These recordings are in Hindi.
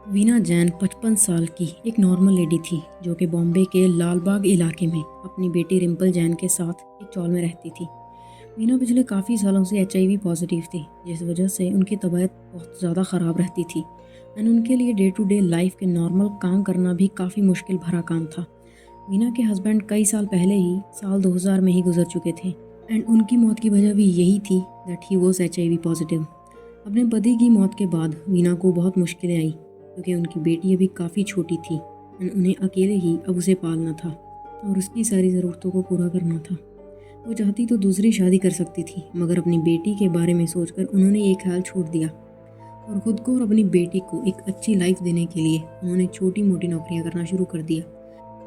वीना जैन 55 साल की एक नॉर्मल लेडी थी जो कि बॉम्बे के लालबाग इलाके में अपनी बेटी रिम्पल जैन के साथ एक चॉल में रहती थी। वीना पिछले काफ़ी सालों से HIV पॉजिटिव थी, जिस वजह से उनकी तबीयत बहुत ज़्यादा ख़राब रहती थी एंड उनके लिए डे टू डे लाइफ के नॉर्मल काम करना भी काफ़ी मुश्किल भरा काम था। वीना के हस्बैंड कई साल पहले ही साल 2000 में ही गुजर चुके थे एंड उनकी मौत की वजह भी यही थी that he was HIV positive. अपने पति की मौत के बाद वीना को बहुत मुश्किलें आई क्योंकि उनकी बेटी अभी काफ़ी छोटी थी एंड उन्हें अकेले ही अब उसे पालना था और उसकी सारी ज़रूरतों को पूरा करना था। वो चाहती तो दूसरी शादी कर सकती थी, मगर अपनी बेटी के बारे में सोचकर उन्होंने ये ख्याल छोड़ दिया और ख़ुद को और अपनी बेटी को एक अच्छी लाइफ देने के लिए उन्होंने छोटी मोटी नौकरियां करना शुरू कर दिया।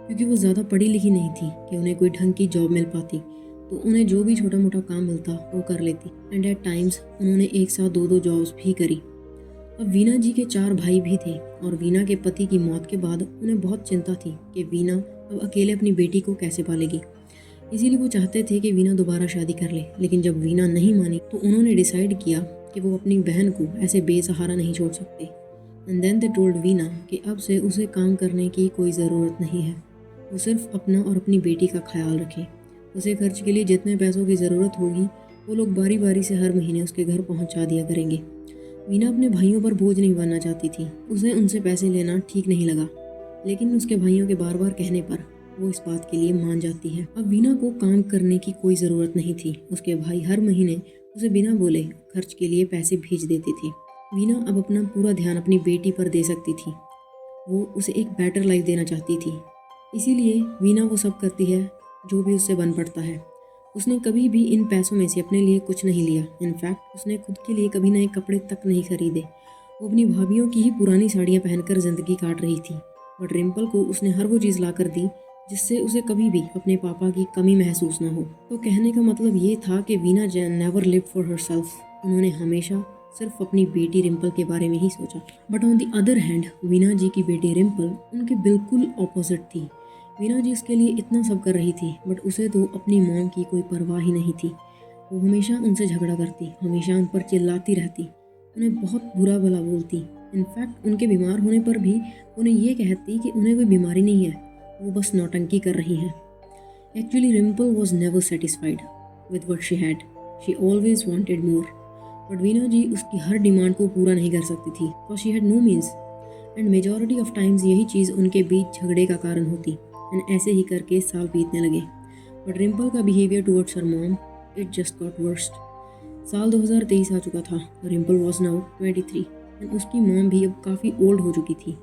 क्योंकि वो ज़्यादा पढ़ी लिखी नहीं थी कि उन्हें कोई ढंग की जॉब मिल पाती, तो उन्हें जो भी छोटा मोटा काम मिलता वो कर लेती एंड एट टाइम्स उन्होंने एक साथ दो जॉब्स भी करी। अब वीना जी के 4 भाई भी थे और वीना के पति की मौत के बाद उन्हें बहुत चिंता थी कि वीना अब अकेले अपनी बेटी को कैसे पालेगी। इसीलिए वो चाहते थे कि वीना दोबारा शादी कर ले, लेकिन जब वीना नहीं मानी तो उन्होंने डिसाइड किया कि वो अपनी बहन को ऐसे बेसहारा नहीं छोड़ सकते। And then they told Veena कि अब से उसे काम करने की कोई ज़रूरत नहीं है, वो सिर्फ अपना और अपनी बेटी का ख्याल रखे। उसे खर्च के लिए जितने पैसों की ज़रूरत होगी वो लोग बारी बारी से हर महीने उसके घर पहुंचा दिया करेंगे। वीना अपने भाइयों पर बोझ नहीं बनना चाहती थी, उसे उनसे पैसे लेना ठीक नहीं लगा, लेकिन उसके भाइयों के बार बार कहने पर वो इस बात के लिए मान जाती है। अब वीना को काम करने की कोई ज़रूरत नहीं थी, उसके भाई हर महीने उसे बिना बोले खर्च के लिए पैसे भेज देते थे। वीना अब अपना पूरा ध्यान अपनी बेटी पर दे सकती थी, वो उसे एक बेटर लाइफ देना चाहती थी। इसीलिए वीना वो सब करती है जो भी उससे बन पड़ता है। उसने कभी भी इन पैसों में से अपने लिए कुछ नहीं लिया, इनफैक्ट उसने खुद के लिए कभी नए कपड़े तक नहीं खरीदे। वो अपनी भाभीयों की ही पुरानी साड़ियाँ पहनकर ज़िंदगी काट रही थी, बट रिम्पल को उसने हर वो चीज़ ला कर दी जिससे उसे कभी भी अपने पापा की कमी महसूस ना हो। तो कहने का मतलब ये था कि Veena Jain never lived for herself, उन्होंने हमेशा सिर्फ अपनी बेटी रिम्पल के बारे में ही सोचा। But on the other hand Veena ji की बेटी रिम्पल उनके बिल्कुल ऑपोजिट थी। वीना जी उसके लिए इतना सब कर रही थी, बट उसे तो अपनी मॉम की कोई परवाह ही नहीं थी। वो हमेशा उनसे झगड़ा करती, हमेशा उन पर चिल्लाती रहती, उन्हें बहुत बुरा भला बोलती। इनफैक्ट उनके बीमार होने पर भी उन्हें ये कहती कि उन्हें कोई बीमारी नहीं है, वो बस नौटंकी कर रही हैं। Actually Rimple was never satisfied with what she had, she always wanted more. But Veena ji उसकी हर डिमांड को पूरा नहीं कर सकती थी, because she had no means and majority of times यही चीज़ उनके बीच झगड़े का कारण होती। एंड ऐसे ही करके साल बीतने लगे, बट रिम्पल का behaviour towards her mom it just got worst. साल 2023 आ चुका था, रिम्पल वॉज नाउ 23 एंड उसकी मॉम भी अब काफ़ी ओल्ड हो चुकी थी।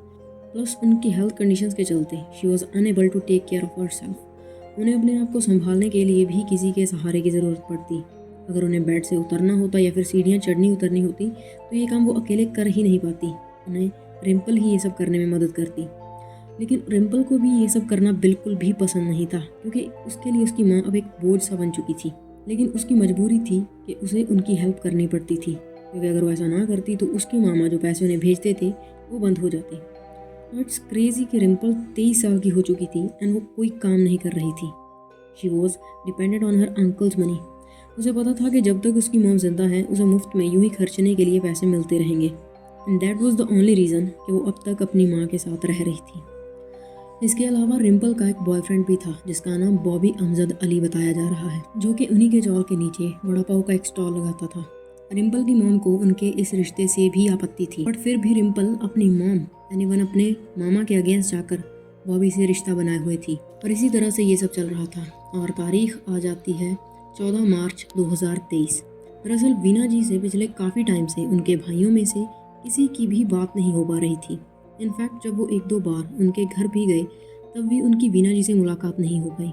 प्लस उनकी हेल्थ कंडीशंस के चलते she was unable to take care of herself. उन्हें अपने आप को संभालने के लिए भी किसी के सहारे की ज़रूरत पड़ती। अगर उन्हें बेड से उतरना होता या फिर सीढ़ियाँ चढ़नी उतरनी होती तो ये काम वो अकेले कर ही नहीं पाती, उन्हें रिम्पल ही ये सब करने में मदद करती। लेकिन रिम्पल को भी ये सब करना बिल्कुल भी पसंद नहीं था, क्योंकि उसके लिए उसकी माँ अब एक बोझ सा बन चुकी थी। लेकिन उसकी मजबूरी थी कि उसे उनकी हेल्प करनी पड़ती थी, क्योंकि अगर वो ऐसा ना करती तो उसके मामा जो पैसे उन्हें भेजते थे वो बंद हो जाते। इट्स क्रेजी कि रिम्पल 23 साल की हो चुकी थी एंड वो कोई काम नहीं कर रही थी। She was depended on her uncle's money. उसे पता था कि जब तक उसकी मॉम जिंदा है उसे मुफ्त में यूं ही खर्चने के लिए पैसे मिलते रहेंगे, and that was the only reason कि वो अब तक अपनी माँ के साथ रह रही थी। इसके अलावा रिम्पल का एक बॉयफ्रेंड भी था जिसका नाम बॉबी अमजद अली बताया जा रहा है, जो कि उन्हीं के चौल के नीचे वड़ा पाव का एक स्टॉल लगाता था। रिम्पल की मॉम को उनके इस रिश्ते से भी आपत्ति थी, बट फिर भी रिम्पल अपनी मॉम यानी अपने मामा के अगेंस्ट जाकर बॉबी से रिश्ता बनाए हुए थी। और इसी तरह से ये सब चल रहा था और तारीख आ जाती है 14 मार्च 2023। दरअसल वीना जी से पिछले काफ़ी टाइम से उनके भाइयों में से किसी की भी बात नहीं हो पा रही थी। इनफैक्ट जब वो 1-2 बार उनके घर भी गए तब भी उनकी वीना जी से मुलाकात नहीं हो पाई,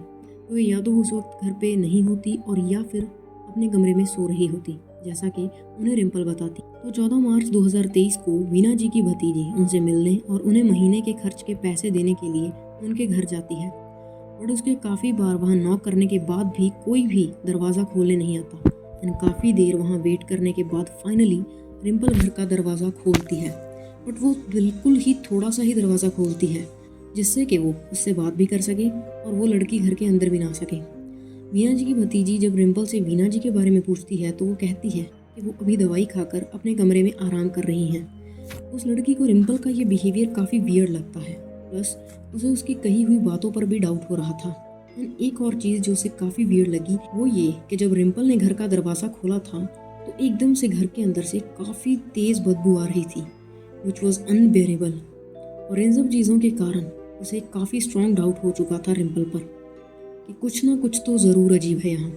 तो या तो उस वक्त घर पे नहीं होती और या फिर अपने कमरे में सो रही होती, जैसा कि उन्हें रिम्पल बताती। तो 14 मार्च 2023 को वीना जी की भतीजी उनसे मिलने और उन्हें महीने के खर्च के पैसे देने के लिए उनके घर जाती है, और उसके काफ़ी बार वहाँ नॉक करने के बाद भी कोई भी दरवाज़ा खोलने नहीं आता। एंड काफ़ी देर वहाँ वेट करने के बाद फाइनली रिम्पल घर का दरवाज़ा खोलती है, बट वो बिल्कुल ही थोड़ा सा ही दरवाज़ा खोलती है जिससे कि वो उससे बात भी कर सके और वो लड़की घर के अंदर भी ना सके। वीना जी की भतीजी जब रिम्पल से वीना जी के बारे में पूछती है तो वो कहती है कि वो अभी दवाई खाकर अपने कमरे में आराम कर रही हैं। उस लड़की को रिम्पल का ये बिहेवियर काफ़ी वियर्ड लगता है, प्लस उसे उसकी कही हुई बातों पर भी डाउट हो रहा था। एंड एक और चीज़ जो उसे काफ़ी वियर्ड लगी वो ये कि जब रिम्पल ने घर का दरवाज़ा खोला था तो एकदम से घर के अंदर से काफ़ी तेज़ बदबू आ रही थी, विच वॉज अनबेरेबल। और इन सब चीज़ों के कारण उसे काफ़ी स्ट्रॉन्ग डाउट हो चुका था रिम्पल पर कि कुछ ना कुछ तो ज़रूर अजीब है यहाँ।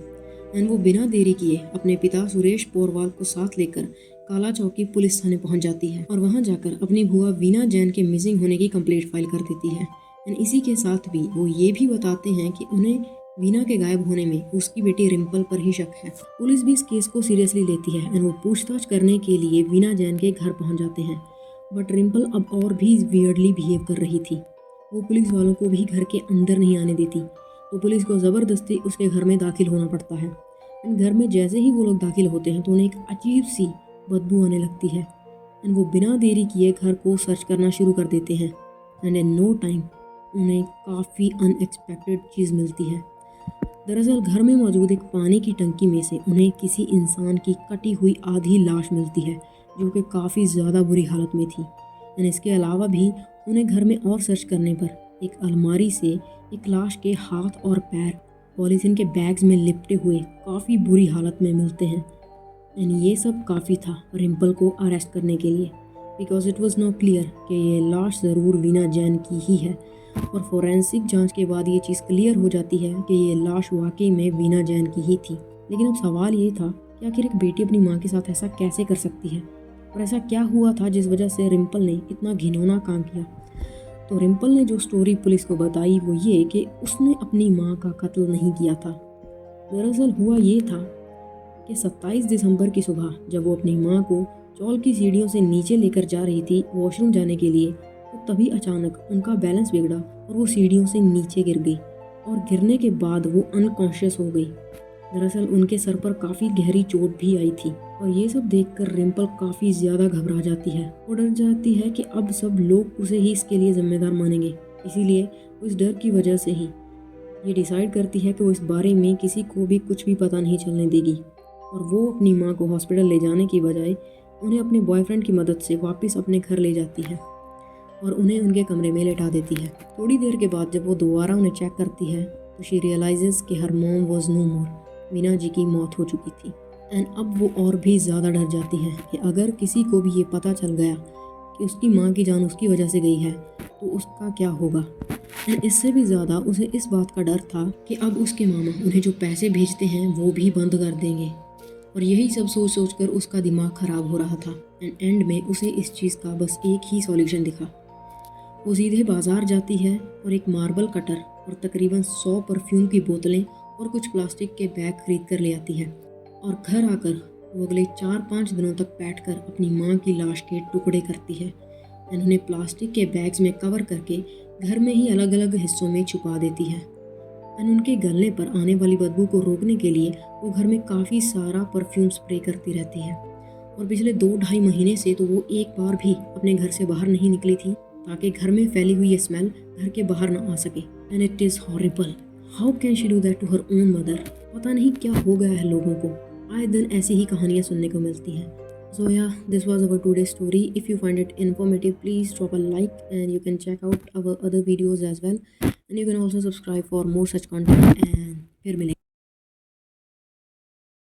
एंड वो बिना देरी किए अपने पिता सुरेश पोरवाल को साथ लेकर काला चौकी पुलिस थाने पहुंच जाती है और वहां जाकर अपनी बुआ वीना जैन के मिसिंग होने की कंप्लेंट फाइल कर देती है। एंड इसी के साथ भी वो ये भी बताते हैं कि उन्हें वीना के गायब होने में उसकी बेटी रिम्पल पर ही शक है। पुलिस भी इस केस को सीरियसली लेती है एंड वो पूछताछ करने के लिए वीना जैन के घर पहुंच जाते हैं। बट रिम्पल अब और भी वियर्डली बिहेव कर रही थी। वो पुलिस वालों को भी घर के अंदर नहीं आने देती, तो पुलिस को ज़बरदस्ती उसके घर में दाखिल होना पड़ता है। एंड घर में जैसे ही वो लोग दाखिल होते हैं तो उन्हें एक अजीब सी बदबू आने लगती है। एंड वो बिना देरी किए घर को सर्च करना शुरू कर देते हैं। एंड इन नो टाइम उन्हें काफ़ी अनएक्सपेक्टेड चीज़ मिलती है। दरअसल घर में मौजूद एक पानी की टंकी में से उन्हें किसी इंसान की कटी हुई आधी लाश मिलती है, जो कि काफ़ी ज़्यादा बुरी हालत में थी। एंड इसके अलावा भी उन्हें घर में और सर्च करने पर एक अलमारी से एक लाश के हाथ और पैर पॉलीथीन के बैग्स में लिपटे हुए काफ़ी बुरी हालत में मिलते हैं। एंड ये सब काफ़ी था रिम्पल को अरेस्ट करने के लिए, because it was not clear कि ये लाश ज़रूर वीना जैन की ही है। और फोरेंसिक जांच के बाद ये चीज़ क्लियर हो जाती है कि ये लाश वाकई में वीना जैन की ही थी। लेकिन अब सवाल ये था कि आखिर एक बेटी अपनी माँ के साथ ऐसा कैसे कर सकती है, और ऐसा क्या हुआ था जिस वजह से रिम्पल ने इतना घिनौना काम किया। तो रिम्पल ने जो स्टोरी पुलिस को बताई वो ये कि उसने अपनी माँ का कत्ल नहीं किया था। दरअसल हुआ ये था कि 27 दिसंबर की सुबह जब वो अपनी माँ को चौल की सीढ़ियों से नीचे लेकर जा रही थी वॉशरूम जाने के लिए, तो तभी अचानक उनका बैलेंस बिगड़ा और वो सीढ़ियों से नीचे गिर गई और गिरने के बाद वो अनकॉन्शियस हो गई। दरअसल उनके सर पर काफ़ी गहरी चोट भी आई थी और ये सब देखकर रिम्पल काफ़ी ज़्यादा घबरा जाती है और डर जाती है कि अब सब लोग उसे ही इसके लिए जिम्मेदार मानेंगे। इसीलिए वो इस डर की वजह से ही ये डिसाइड करती है कि वो इस बारे में किसी को भी कुछ भी पता नहीं चलने देगी, और वो अपनी माँ को हॉस्पिटल ले जाने की बजाय उन्हें अपने बॉयफ्रेंड की मदद से वापस अपने घर ले जाती है और उन्हें उनके कमरे में लेटा देती है। थोड़ी देर के बाद जब वो दोबारा उन्हें चेक करती है तो शी रियलाइजेस कि हर मॉम वॉज नो मोर, वीना जी की मौत हो चुकी थी। एंड अब वो और भी ज़्यादा डर जाती है कि अगर किसी को भी ये पता चल गया कि उसकी माँ की जान उसकी वजह से गई है तो उसका क्या होगा। एंड इससे भी ज़्यादा उसे इस बात का डर था कि अब उसके मामा उन्हें जो पैसे भेजते हैं वो भी बंद कर देंगे, और यही सब सोच सोच कर उसका दिमाग ख़राब हो रहा था। एंड एंड में उसे इस चीज़ का बस एक ही सॉल्यूशन दिखा। वो सीधे बाज़ार जाती है और एक मार्बल कटर और तकरीबन 100 परफ्यूम की बोतलें और कुछ प्लास्टिक के बैग खरीद कर ले आती है, और घर आकर वो अगले 4-5 दिनों तक बैठकर अपनी माँ की लाश के टुकड़े करती है एंड उन्हें प्लास्टिक के बैग्स में कवर करके घर में ही अलग अलग हिस्सों में छुपा देती है। एंड उनके गलने पर आने वाली बदबू को रोकने के लिए वो घर में काफ़ी सारा परफ्यूम स्प्रे करती रहती है, और पिछले 2-2.5 महीने से तो वो एक बार भी अपने घर से बाहर नहीं निकली थी ताकि घर में फैली हुई ये स्मेल घर के बाहर ना आ सके। And it is horrible, how can she do that to her own mother. पता नहीं क्या हो गया है लोगों को, आए दिन ऐसी ही कहानियाँ सुनने को मिलती हैं। So yeah, this was our today's story. If you find it informative, please drop a like and you can check out our other videos as well. And you can also subscribe for more such content. And फिर मिलेंगे।